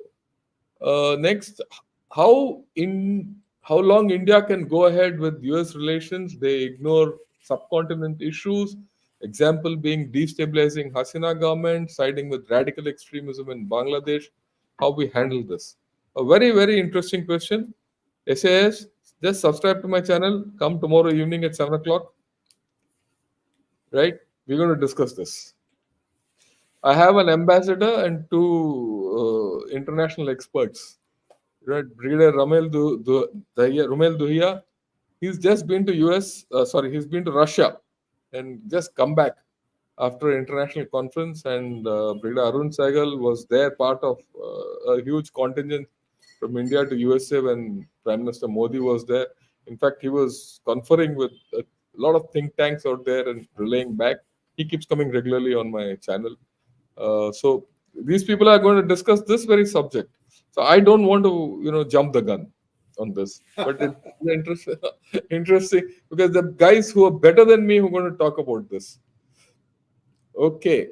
Next, how long India can go ahead with US relations? They ignore subcontinent issues. Example being destabilizing Hasina government, siding with radical extremism in Bangladesh. How we handle this? A very, very interesting question. SAS, just subscribe to my channel. Come tomorrow evening at 7 o'clock. Right? We're going to discuss this. I have an ambassador and two international experts. Right, Brigadier Ramel Duhia. He's just been to he's been to Russia and just come back after an international conference. And Brigadier Arun Sehgal was there, part of a huge contingent from India to USA when Prime Minister Modi was there. In fact, he was conferring with a lot of think tanks out there and relaying back. He keeps coming regularly on my channel. So these people are going to discuss this very subject. So I don't want to, jump the gun on this, but it's interesting because the guys who are better than me who are going to talk about this. Okay.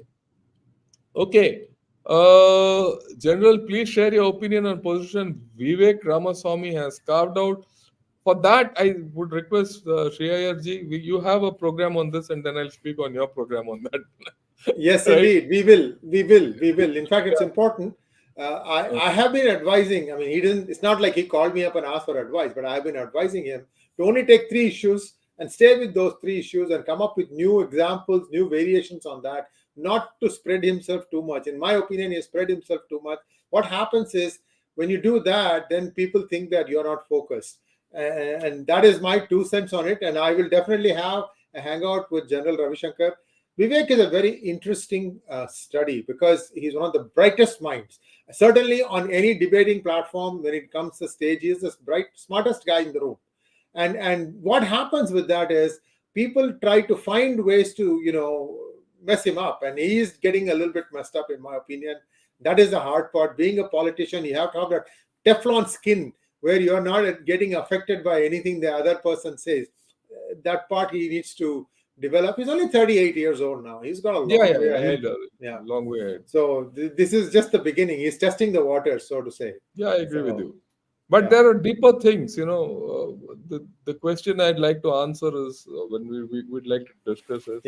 General, please share your opinion on position Vivek Ramaswamy has carved out. For that, I would request Sree Iyer ji, you have a program on this, and then I'll speak on your program on that. Yes, Right? indeed. We will. In fact, it's important. I have been advising. I mean, he didn't. It's not like he called me up and asked for advice, but I have been advising him to only take 3 issues and stay with those 3 issues and come up with new examples, new variations on that. Not to spread himself too much. In my opinion, he spread himself too much. What happens is when you do that, then people think that you're not focused, and that is my 2 cents on it. And I will definitely have a hangout with General Ravi Shankar. Vivek is a very interesting study because he's one of the brightest minds. Certainly on any debating platform, when it comes to stage, he is the smartest guy in the room. And what happens with that is people try to find ways to, mess him up. And he is getting a little bit messed up, in my opinion. That is the hard part. Being a politician, you have to have that Teflon skin where you're not getting affected by anything the other person says. That part he needs to develop. He's only 38 years old now. He's got a long way ahead. Long way ahead. So this is just the beginning. He's testing the waters, so to say. Yeah, I agree with you. But there are deeper things, the question I'd like to answer is when we'd like to discuss is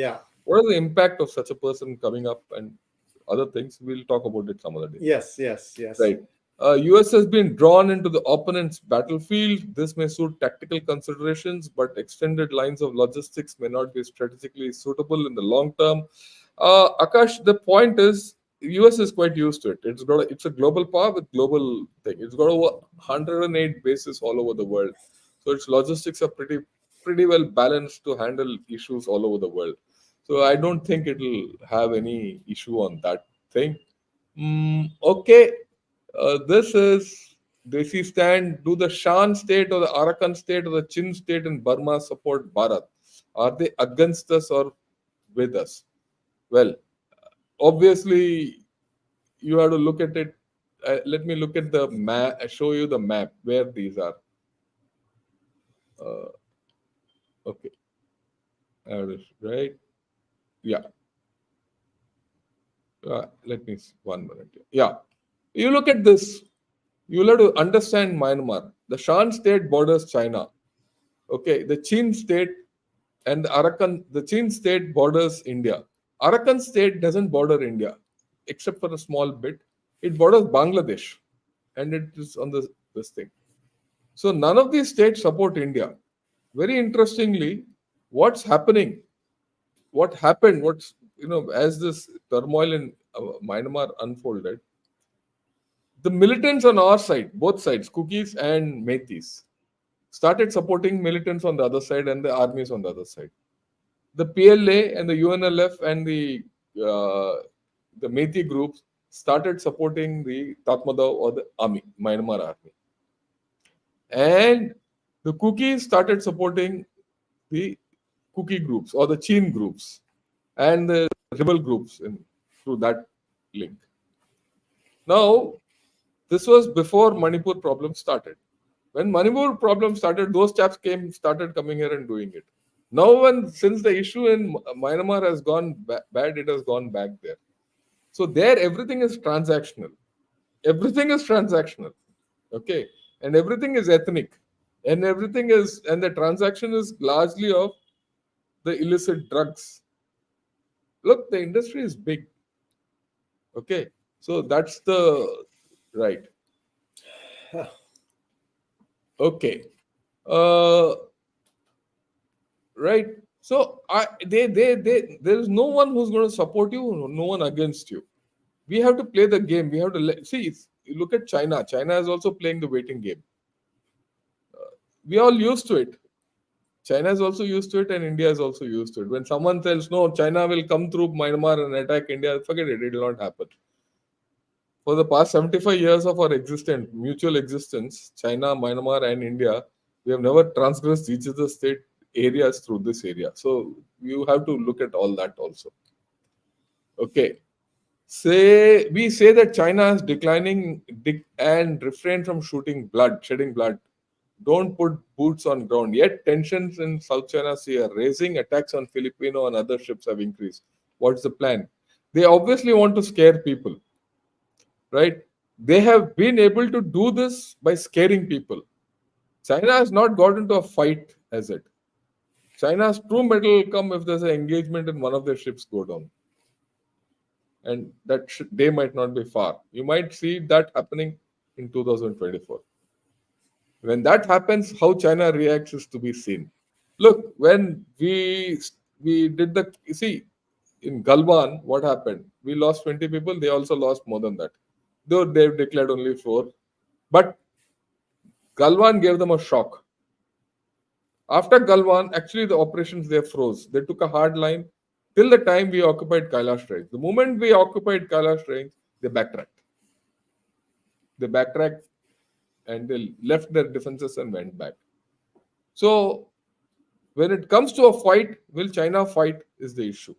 what is the impact of such a person coming up and other things. We'll talk about it some other day. Yes. Right. US has been drawn into the opponent's battlefield. This may suit tactical considerations, but extended lines of logistics may not be strategically suitable in the long term. Akash, the point is, US is quite used to it. It's a global power with global thing. It's got over 108 bases all over the world. So its logistics are pretty well balanced to handle issues all over the world. So I don't think it'll have any issue on that thing. Okay. This is 𝙒𝙧𝙤 stand. Do the Shan state or the Arakan state or the Chin state in Burma support Bharat? Are they against us or with us? Well, obviously, you have to look at it. Let me look at the map. Show you the map where these are. Okay. Right. Yeah. Let me see. 1 minute. Yeah. You look at this. You'll have to understand Myanmar. The Shan state borders China. Okay. The Chin state and the Chin state borders India. Arakan state doesn't border India, except for a small bit. It borders Bangladesh, and it is on this thing. So none of these states support India. Very interestingly, what's happening? What happened? As this turmoil in Myanmar unfolded, the militants on our side, both sides, Cookies and Metis, started supporting militants on the other side and the armies on the other side. The PLA and the UNLF and the Methi groups started supporting the Tatmadaw or the army, Myanmar army. And the Cookies started supporting the Cookie groups or the Chin groups and the rebel groups through that link. Now, this was before Manipur problem started. When Manipur problem started, those chaps started coming here and doing it. Now, since the issue in Myanmar has gone bad, it has gone back there. So there, everything is transactional. Everything is transactional. Okay. And everything is ethnic. And the transaction is largely of the illicit drugs. Look, the industry is big. Okay. So that's the right. Okay. Right. So there is no one who's going to support you, no one against you. We have to play the game. We have to see. Look at China. China is also playing the waiting game. We are all used to it. China is also used to it, and India is also used to it. When someone tells, no, China will come through Myanmar and attack India, forget it. It will not happen. For the past 75 years of our mutual existence, China, Myanmar, and India, we have never transgressed each other's state areas through this area. So you have to look at all that also. Okay. We say that China is declining and refrain from shedding blood. Don't put boots on ground. Yet tensions in South China Sea are raising. Attacks on Filipino and other ships have increased. What's the plan? They obviously want to scare people, right? They have been able to do this by scaring people. China has not got into a fight as it. China's true mettle will come if there's an engagement and one of their ships go down. And that day might not be far. You might see that happening in 2024. When that happens, how China reacts is to be seen. Look, when we did in Galwan, what happened? We lost 20 people. They also lost more than that. Though they've declared only 4. But Galwan gave them a shock. After Galwan, actually the operations there froze. They took a hard line till the time we occupied Kailash Range. The moment we occupied Kailash Range, they backtracked. And they left their defenses and went back. So when it comes to a fight, will China fight is the issue.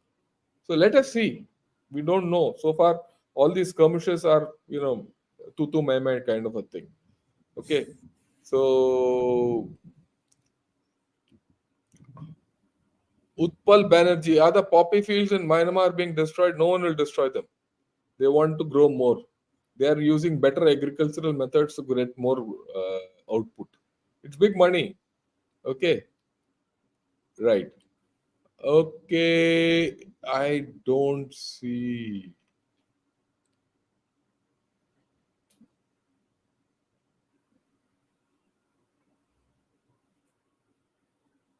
So let us see. We don't know. So far, all these skirmishes are, tutu mai kind of a thing. Okay. So Utpal Banerjee, are the poppy fields in Myanmar being destroyed? No one will destroy them. They want to grow more. They are using better agricultural methods to get more output. It's big money. Okay. Right. Okay. I don't see.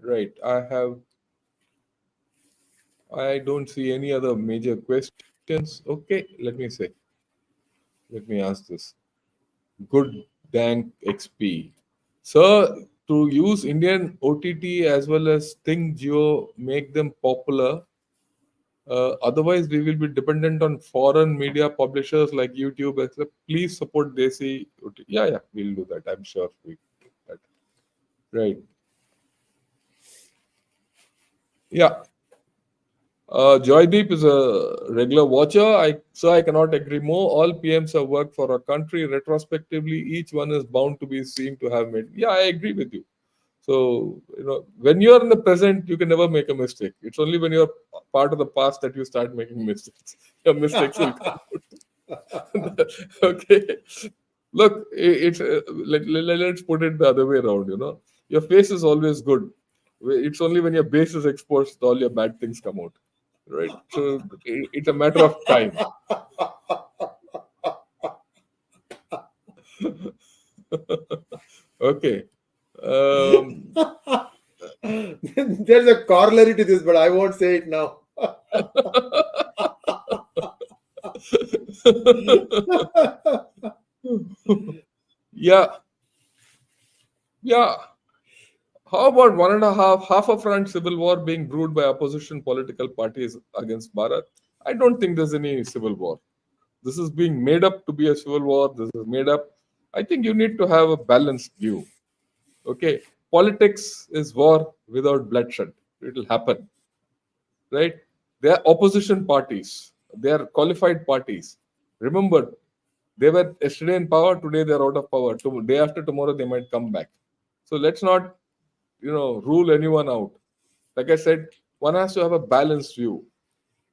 Right. I don't see any other major questions. Okay. Let me ask this. Good Dank XP. Sir, to use Indian OTT as well as 𝗏𝗏 make them popular. Otherwise, we will be dependent on foreign media publishers like YouTube, etc. Please support 𝙒𝙖𝙀𝘁 OTT. Yeah, we'll do that. I'm sure we do that. Right. Yeah. Joydeep is a regular watcher. So I cannot agree more. All PMs have worked for our country. Retrospectively, each one is bound to be seen to have made. Yeah, I agree with you. So, when you're in the present, you can never make a mistake. It's only when you're part of the past that you start making mistakes. Your mistakes will come out. Okay. Look, let's put it the other way around, Your face is always good. It's only when your base is exposed all your bad things come out, right? So it's a matter of time. Okay. There's a corollary to this, but I won't say it now. Yeah. How about half a front civil war being brewed by opposition political parties against Bharat? I don't think there's any civil war. This is being made up to be a civil war. This is made up. I think you need to have a balanced view. Okay. Politics is war without bloodshed. It will happen. Right? They are opposition parties. They are qualified parties. Remember, they were yesterday in power. Today they are out of power. Day after tomorrow they might come back. So let's not, rule anyone out. Like I said, one has to have a balanced view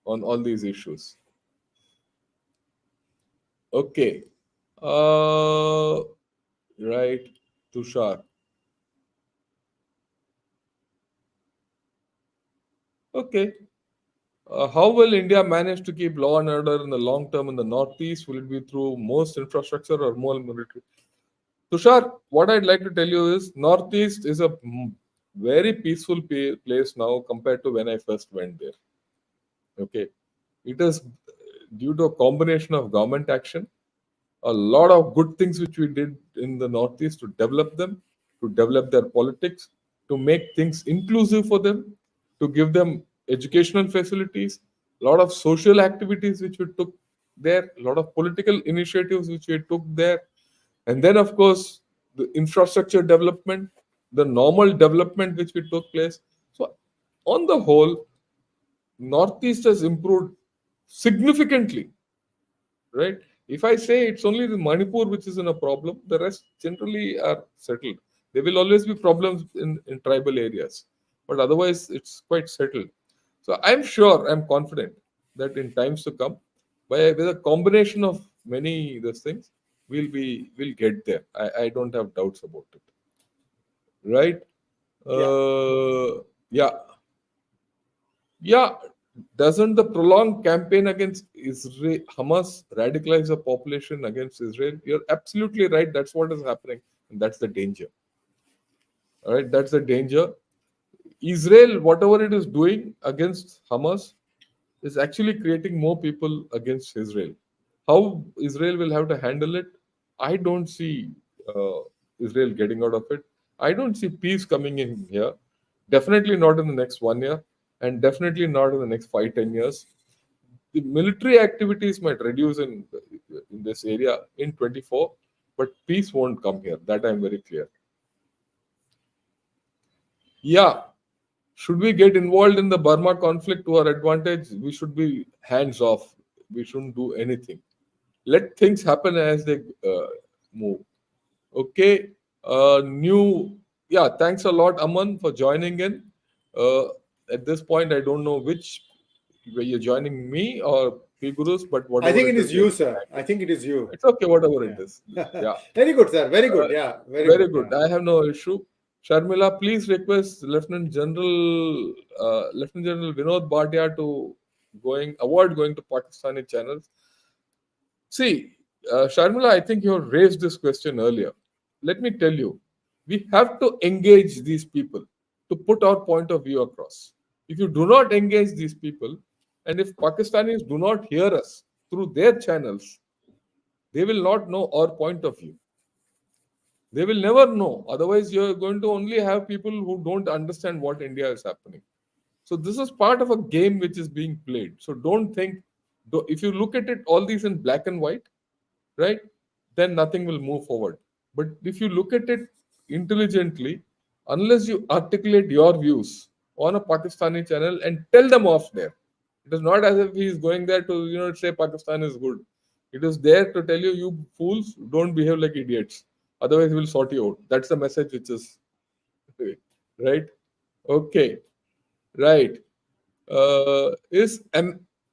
on all these issues. Okay. Right, Tushar. Okay. How will India manage to keep law and order in the long term in the Northeast? Will it be through most infrastructure or more military? Tushar, what I'd like to tell you is Northeast is a very peaceful place now compared to when I first went there. Okay. It is due to a combination of government action, a lot of good things which we did in the Northeast to develop them, to develop their politics, to make things inclusive for them, to give them educational facilities, a lot of social activities which we took there, a lot of political initiatives which we took there, and then of course the infrastructure development, the normal development which we took place. So on the whole, Northeast has improved significantly, right? If I say it's only the Manipur which is in a problem, the rest generally are settled. There will always be problems in tribal areas, but otherwise it's quite settled. So I'm confident that in times to come, with a combination of many these things, we'll get there. I don't have doubts about it. Right? Yeah. Yeah. Doesn't the prolonged campaign against Israel, Hamas radicalize the population against Israel? You're absolutely right. That's what is happening. And that's the danger. All right. That's the danger. Israel, whatever it is doing against Hamas, is actually creating more people against Israel. How Israel will have to handle it, I don't see Israel getting out of it. I don't see peace coming in here. Definitely not in the next 1 year, and definitely not in the next 5-10 years. The military activities might reduce in this area in 24, but peace won't come here. That I'm very clear. Yeah. Should we get involved in the Burma conflict to our advantage? We should be hands off. We shouldn't do anything. Let things happen as they move. Okay. Thanks a lot, Aman, for joining in. At this point, I don't know where you're joining me or PGurus, but whatever. I think it is you, sir. I think it is you. It's okay, whatever it is. Yeah. Very good, sir. Very good. Yeah. Very good. Yeah. I have no issue. Sharmila, please request Lieutenant General Vinod Bhatia to avoid going to Pakistani channels. See, Sharmila, I think you have raised this question earlier. Let me tell you, we have to engage these people to put our point of view across. If you do not engage these people, and if Pakistanis do not hear us through their channels, they will not know our point of view. They will never know. Otherwise, you're going to only have people who don't understand what India is happening. So this is part of a game which is being played. So don't think, if you look at it, all these in black and white, right, then nothing will move forward. But if you look at it intelligently, unless you articulate your views on a Pakistani channel and tell them off there, it is not as if he is going there to, say Pakistan is good. It is there to tell you, you fools, don't behave like idiots. Otherwise, he will sort you out. That's the message which is right. Okay. Right.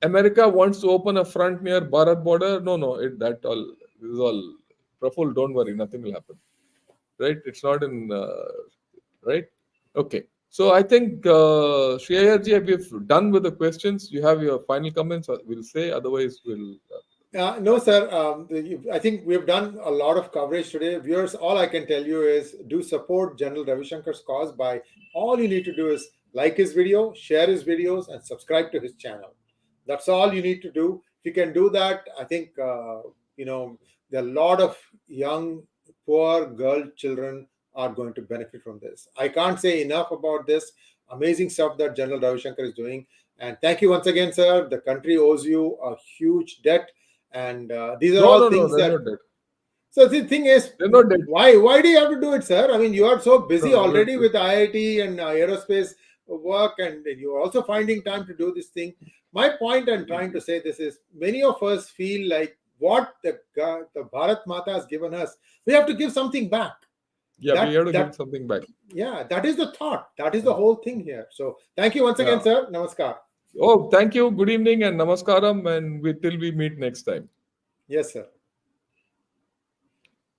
America wants to open a front near Bharat border? No. This is all. Praful, don't worry. Nothing will happen. Right? It's not in. Right? Okay. So I think, Sree Iyer ji, we've done with the questions. You have your final comments, we'll say. Otherwise, we'll. No, sir. I think we've done a lot of coverage today. Viewers, all I can tell you is do support General Ravi Shankar's cause by all you need to do is like his video, share his videos, and subscribe to his channel. That's all you need to do. If you can do that, I think, there are a lot of young, poor girl children are going to benefit from this. I can't say enough about this amazing stuff that General Ravi Shankar is doing. And thank you once again, sir. The country owes you a huge debt. And these are all things they're that. not dead. So the thing is, They're not dead. why do you have to do it, sir? I mean, you are so busy No, already with IIT and aerospace work, and you're also finding time to do this thing. My point I'm trying to say this is, many of us feel like what the Bharat Mata has given us, we have to give something back. Yeah, we have to give something back. Yeah, that is the thought. That is the whole thing here. So thank you once again, sir. Namaskar. Oh, thank you. Good evening and namaskaram, and till we meet next time. Yes, sir.